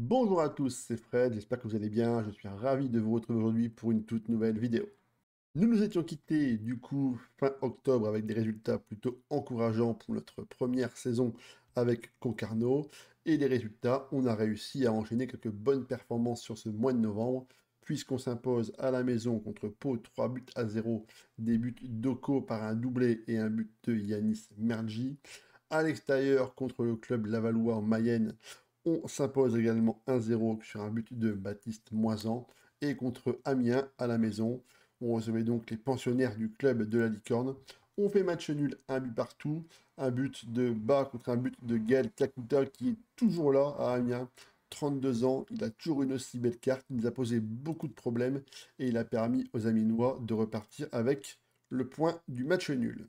Bonjour à tous, c'est Fred, j'espère que vous allez bien, je suis ravi de vous retrouver aujourd'hui pour une toute nouvelle vidéo. Nous nous étions quittés du coup fin octobre avec des résultats plutôt encourageants pour notre première saison avec Concarneau et les résultats, on a réussi à enchaîner quelques bonnes performances sur ce mois de novembre puisqu'on s'impose à la maison contre Pau 3 buts à 0, des buts d'Oko par un doublé et un but de Yanis Mergi. À l'extérieur contre le club lavallois en Mayenne, on s'impose également 1-0 sur un but de Baptiste Moisan. Et contre Amiens à la maison, on recevait donc les pensionnaires du club de la Licorne. On fait match nul, un but partout, un but de Bas contre un but de Gaël Kakuta qui est toujours là à Amiens. 32 ans, il a toujours une aussi belle carte, il nous a posé beaucoup de problèmes et il a permis aux Aminois de repartir avec le point du match nul.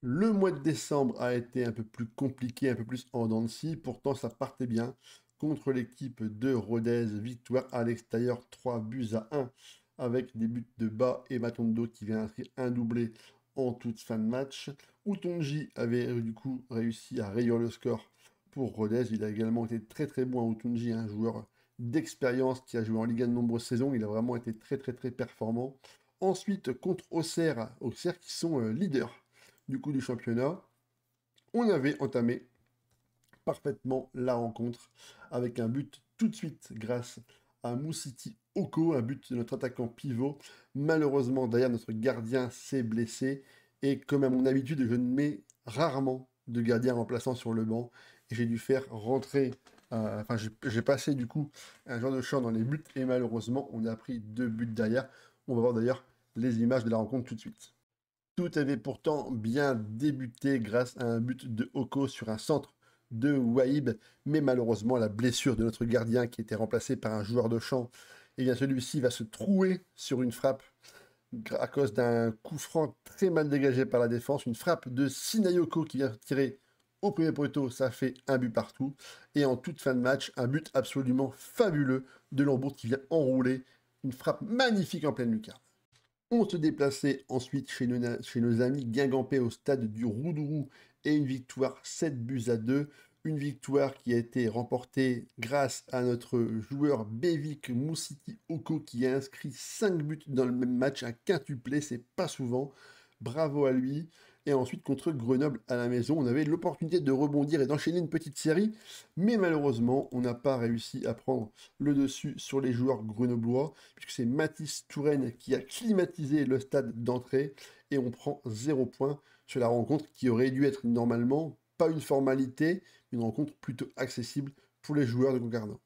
Le mois de décembre a été un peu plus compliqué, un peu plus en dents de scie. Pourtant, ça partait bien contre l'équipe de Rodez. Victoire à l'extérieur, 3 buts à 1 avec des buts de Bas et Matondo qui vient inscrire un doublé en toute fin de match. Utonji avait du coup réussi à réduire le score pour Rodez. Il a également été très très bon à Utonji, un joueur d'expérience qui a joué en Ligue 1 de nombreuses saisons. Il a vraiment été très très très performant. Ensuite, contre Auxerre qui sont leaders du coup du championnat, on avait entamé parfaitement la rencontre avec un but tout de suite grâce à Moussiti Oko, un but de notre attaquant pivot. Malheureusement, derrière notre gardien s'est blessé et comme à mon habitude, je ne mets rarement de gardien remplaçant sur le banc et j'ai dû faire rentrer, enfin j'ai passé du coup un genre de champ dans les buts et malheureusement on a pris 2 buts derrière. On va voir d'ailleurs les images de la rencontre tout de suite. Tout avait pourtant bien débuté grâce à un but de Oko sur un centre de Waïb, mais malheureusement la blessure de notre gardien qui était remplacé par un joueur de champ, et bien celui-ci va se trouer sur une frappe à cause d'un coup franc très mal dégagé par la défense, une frappe de Sinayoko qui vient tirer au premier poteau, ça fait un but partout, et en toute fin de match, un but absolument fabuleux de Lambourg qui vient enrouler une frappe magnifique en pleine lucarne. On se déplaçait ensuite chez nos amis guingampais au stade du Roudourou et une victoire 7 buts à 2. Une victoire qui a été remportée grâce à notre joueur Bevik Moussiti Oko qui a inscrit 5 buts dans le même match, un quintuplé, c'est pas souvent. Bravo à lui. Et ensuite, contre Grenoble à la maison, on avait l'opportunité de rebondir et d'enchaîner une petite série. Mais malheureusement, on n'a pas réussi à prendre le dessus sur les joueurs grenoblois, puisque c'est Mathis Touraine qui a climatisé le stade d'entrée. Et on prend 0 points sur la rencontre qui aurait dû être normalement pas une formalité, une rencontre plutôt accessible pour les joueurs de Concarneau.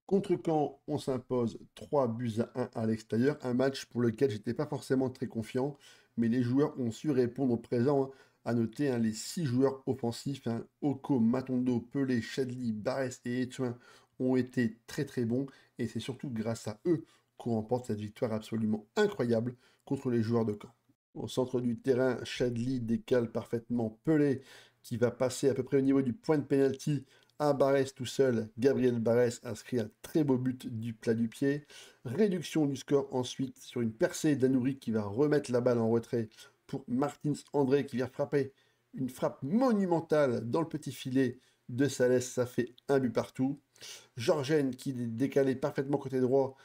Contre Caen, on s'impose 3 buts à 1 à l'extérieur, un match pour lequel j'étais pas forcément très confiant, mais les joueurs ont su répondre au présent. À noter les 6 joueurs offensifs, Oko, Matondo, Pelé, Chadli, Barès et Etouin ont été très très bons, et c'est surtout grâce à eux qu'on remporte cette victoire absolument incroyable contre les joueurs de Caen. Au centre du terrain, Chadli décale parfaitement Pelé, qui va passer à peu près au niveau du point de pénalty à Barès tout seul. Gabriel Barès inscrit un très beau but du plat du pied. Réduction du score ensuite sur une percée d'Anouri qui va remettre la balle en retrait pour Martins André qui vient frapper une frappe monumentale dans le petit filet de Salès. Ça fait un but partout. Georgen qui est décalé parfaitement côté droit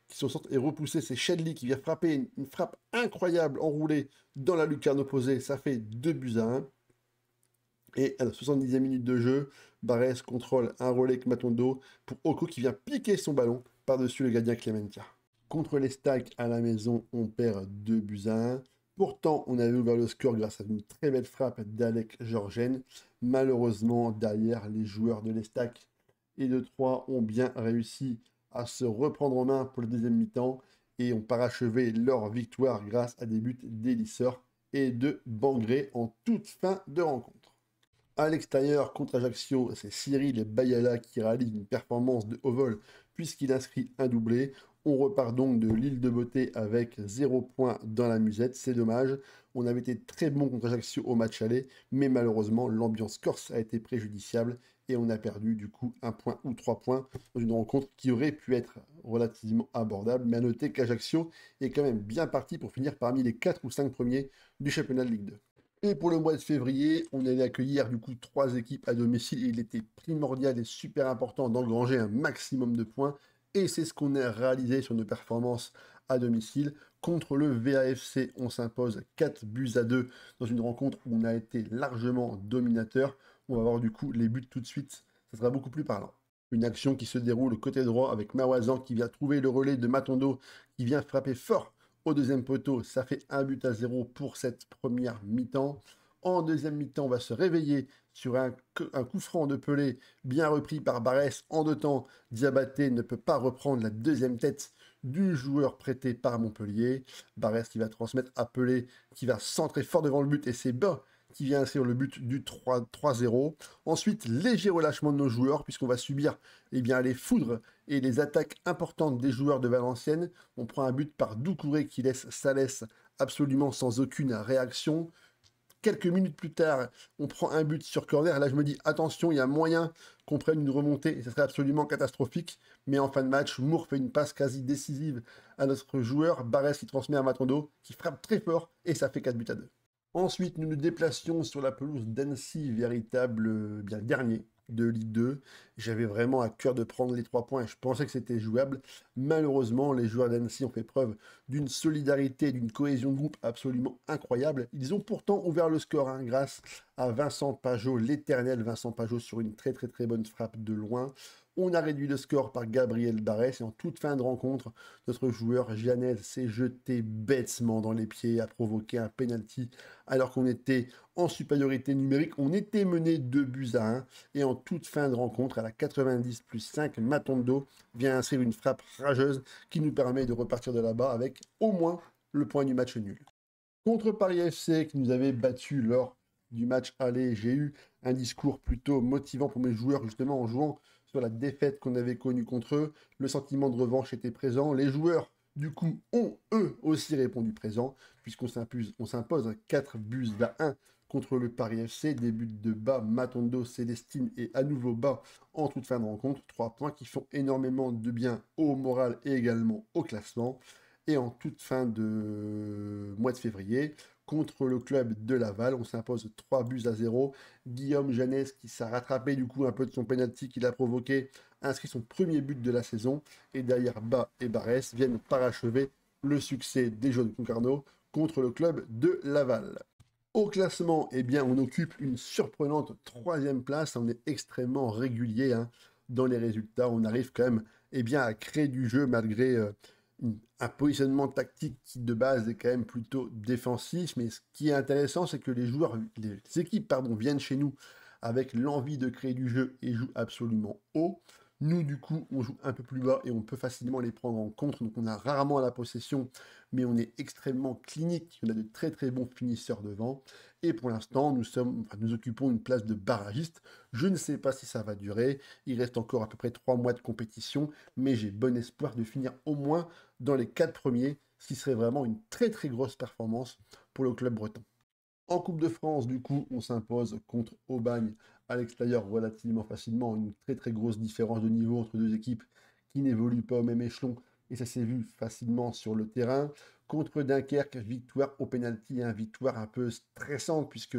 qui sont sortis et repoussé, c'est Shedley qui vient frapper une frappe incroyable enroulée dans la lucarne opposée. Ça fait 2 buts à 1. Et à la 70e minute de jeu, Barès contrôle un relais avec Matondo pour Oko qui vient piquer son ballon par-dessus le gardien Clementia. Contre les Stacks à la maison, on perd 2 buts à 1. Pourtant, on avait ouvert le score grâce à une très belle frappe d'Alec Georgen. Malheureusement, derrière, les joueurs de l'Estac et de Troyes ont bien réussi à se reprendre en main pour le deuxième mi-temps et ont parachevé leur victoire grâce à des buts d'Elissor et de Bangré en toute fin de rencontre. À l'extérieur, contre Ajaccio, c'est Cyril Bayala qui réalise une performance de haut vol puisqu'il inscrit un doublé. On repart donc de l'île de Beauté avec 0 points dans la musette, c'est dommage. On avait été très bon contre Ajaccio au match aller, mais malheureusement l'ambiance corse a été préjudiciable et on a perdu du coup 1 point ou 3 points dans une rencontre qui aurait pu être relativement abordable. Mais à noter qu'Ajaccio est quand même bien parti pour finir parmi les 4 ou 5 premiers du championnat de Ligue 2. Et pour le mois de février, on allait accueillir du coup 3 équipes à domicile et il était primordial et super important d'engranger un maximum de points. Et c'est ce qu'on a réalisé sur nos performances à domicile. Contre le VAFC, on s'impose 4 buts à 2 dans une rencontre où on a été largement dominateur. On va voir du coup les buts tout de suite, ça sera beaucoup plus parlant. Une action qui se déroule côté droit avec Mawazan qui vient trouver le relais de Matondo qui vient frapper fort au deuxième poteau. Ça fait 1 but à 0 pour cette première mi-temps. En deuxième mi-temps, on va se réveiller sur un coup franc de Pelé bien repris par Barès en 2 temps. Diabaté ne peut pas reprendre la deuxième tête du joueur prêté par Montpellier. Barès qui va transmettre à Pelé qui va centrer fort devant le but et c'est bas qui vient inscrire le but du 3-0. Ensuite, léger relâchement de nos joueurs, puisqu'on va subir les foudres et les attaques importantes des joueurs de Valenciennes. On prend un but par Doucouré qui laisse Salès absolument sans aucune réaction. Quelques minutes plus tard, on prend un but sur corner. Là, je me dis, attention, il y a moyen qu'on prenne une remontée et ce serait absolument catastrophique. Mais en fin de match, Moore fait une passe quasi décisive à notre joueur. Barès qui transmet à Matondo, qui frappe très fort et ça fait 4 buts à 2. Ensuite, nous nous déplacions sur la pelouse d'Annecy, véritable dernier de Ligue 2. J'avais vraiment à cœur de prendre les 3 points et je pensais que c'était jouable. Malheureusement, les joueurs d'Annecy ont fait preuve d'une solidarité, d'une cohésion de groupe absolument incroyable. Ils ont pourtant ouvert le score grâce à Vincent Pajot, l'éternel Vincent Pajot, sur une très très très bonne frappe de loin. On a réduit le score par Gabriel Barès et en toute fin de rencontre, notre joueur Gianez s'est jeté bêtement dans les pieds, a provoqué un penalty alors qu'on était en supériorité numérique. On était mené 2 buts à 1 et en toute fin de rencontre, à la 90 plus 5, Matondo vient inscrire une frappe rageuse qui nous permet de repartir de là-bas avec au moins le point du match nul. Contre Paris FC qui nous avait battu lors du match aller, j'ai eu un discours plutôt motivant pour mes joueurs justement en jouant sur la défaite qu'on avait connue contre eux. Le sentiment de revanche était présent. Les joueurs, du coup, ont eux aussi répondu présent puisqu'on s'impose 4 buts à 1 contre le Paris FC. Des buts de bas, Matondo, Célestine et à nouveau bas en toute fin de rencontre. 3 points qui font énormément de bien au moral et également au classement. Et en toute fin de mois de février, contre le club de Laval, on s'impose 3 buts à 0. Guillaume Janès, qui s'est rattrapé du coup un peu de son penalty qu'il a provoqué, inscrit son premier but de la saison. Et derrière, Bas et Barès viennent parachever le succès des Jaunes Concarneau contre le club de Laval. Au classement, eh bien, on occupe une surprenante 3e place. On est extrêmement régulier dans les résultats. On arrive quand même à créer du jeu malgré un positionnement tactique qui de base est quand même plutôt défensif. Mais ce qui est intéressant, c'est que les équipes viennent chez nous avec l'envie de créer du jeu et jouent absolument haut. Nous, du coup, on joue un peu plus bas et on peut facilement les prendre en contre. Donc, on a rarement la possession, mais on est extrêmement clinique. On a de très très bons finisseurs devant. Et pour l'instant, nous occupons une place de barragiste. Je ne sais pas si ça va durer. Il reste encore à peu près 3 mois de compétition, mais j'ai bon espoir de finir au moins dans les 4 premiers, ce qui serait vraiment une très très grosse performance pour le club breton. En Coupe de France, du coup, on s'impose contre Aubagne à l'extérieur relativement facilement. Une très très grosse différence de niveau entre deux équipes qui n'évoluent pas au même échelon. Et ça s'est vu facilement sur le terrain. Contre Dunkerque, victoire au pénalty, victoire un peu stressante puisque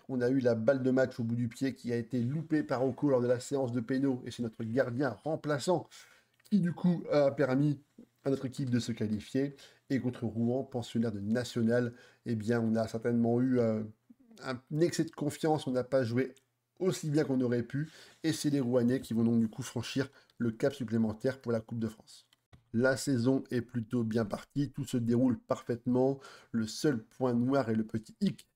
on a eu la balle de match au bout du pied qui a été loupée par Oko lors de la séance de péno. Et c'est notre gardien remplaçant qui du coup a permis à notre équipe de se qualifier. Et contre Rouen, pensionnaire de National, on a certainement eu un excès de confiance. On n'a pas joué aussi bien qu'on aurait pu. Et c'est les Rouennais qui vont donc du coup franchir le cap supplémentaire pour la Coupe de France. La saison est plutôt bien partie, tout se déroule parfaitement. Le seul point noir et le petit hic,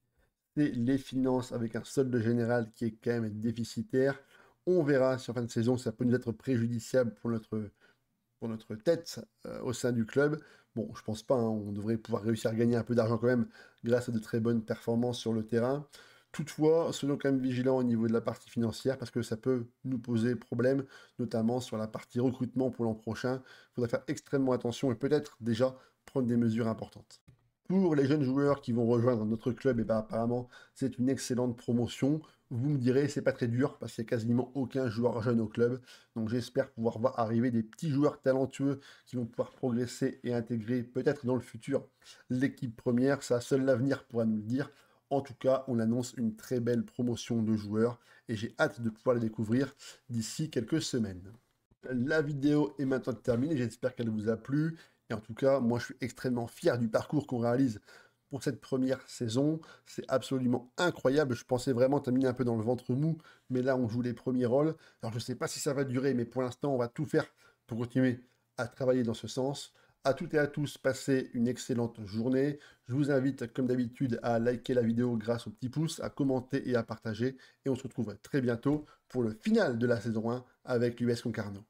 c'est les finances avec un solde général qui est quand même déficitaire. On verra si en fin de saison ça peut nous être préjudiciable pour notre tête au sein du club. Bon, je pense pas, on devrait pouvoir réussir à gagner un peu d'argent quand même grâce à de très bonnes performances sur le terrain. Toutefois, soyons quand même vigilants au niveau de la partie financière parce que ça peut nous poser problème, notamment sur la partie recrutement pour l'an prochain. Il faudra faire extrêmement attention et peut-être déjà prendre des mesures importantes. Pour les jeunes joueurs qui vont rejoindre notre club, apparemment, c'est une excellente promotion. Vous me direz, c'est pas très dur parce qu'il n'y a quasiment aucun joueur jeune au club. Donc j'espère pouvoir voir arriver des petits joueurs talentueux qui vont pouvoir progresser et intégrer peut-être dans le futur l'équipe première. Ça, seul l'avenir pourra nous le dire. En tout cas, on annonce une très belle promotion de joueurs et j'ai hâte de pouvoir les découvrir d'ici quelques semaines. La vidéo est maintenant terminée, j'espère qu'elle vous a plu. Et en tout cas, moi je suis extrêmement fier du parcours qu'on réalise pour cette première saison. C'est absolument incroyable, je pensais vraiment terminer un peu dans le ventre mou, mais là on joue les premiers rôles. Alors je ne sais pas si ça va durer, mais pour l'instant on va tout faire pour continuer à travailler dans ce sens. À toutes et à tous, passez une excellente journée. Je vous invite, comme d'habitude, à liker la vidéo grâce au petit pouce, à commenter et à partager. Et on se retrouve très bientôt pour le final de la saison 1 avec l'US Concarneau.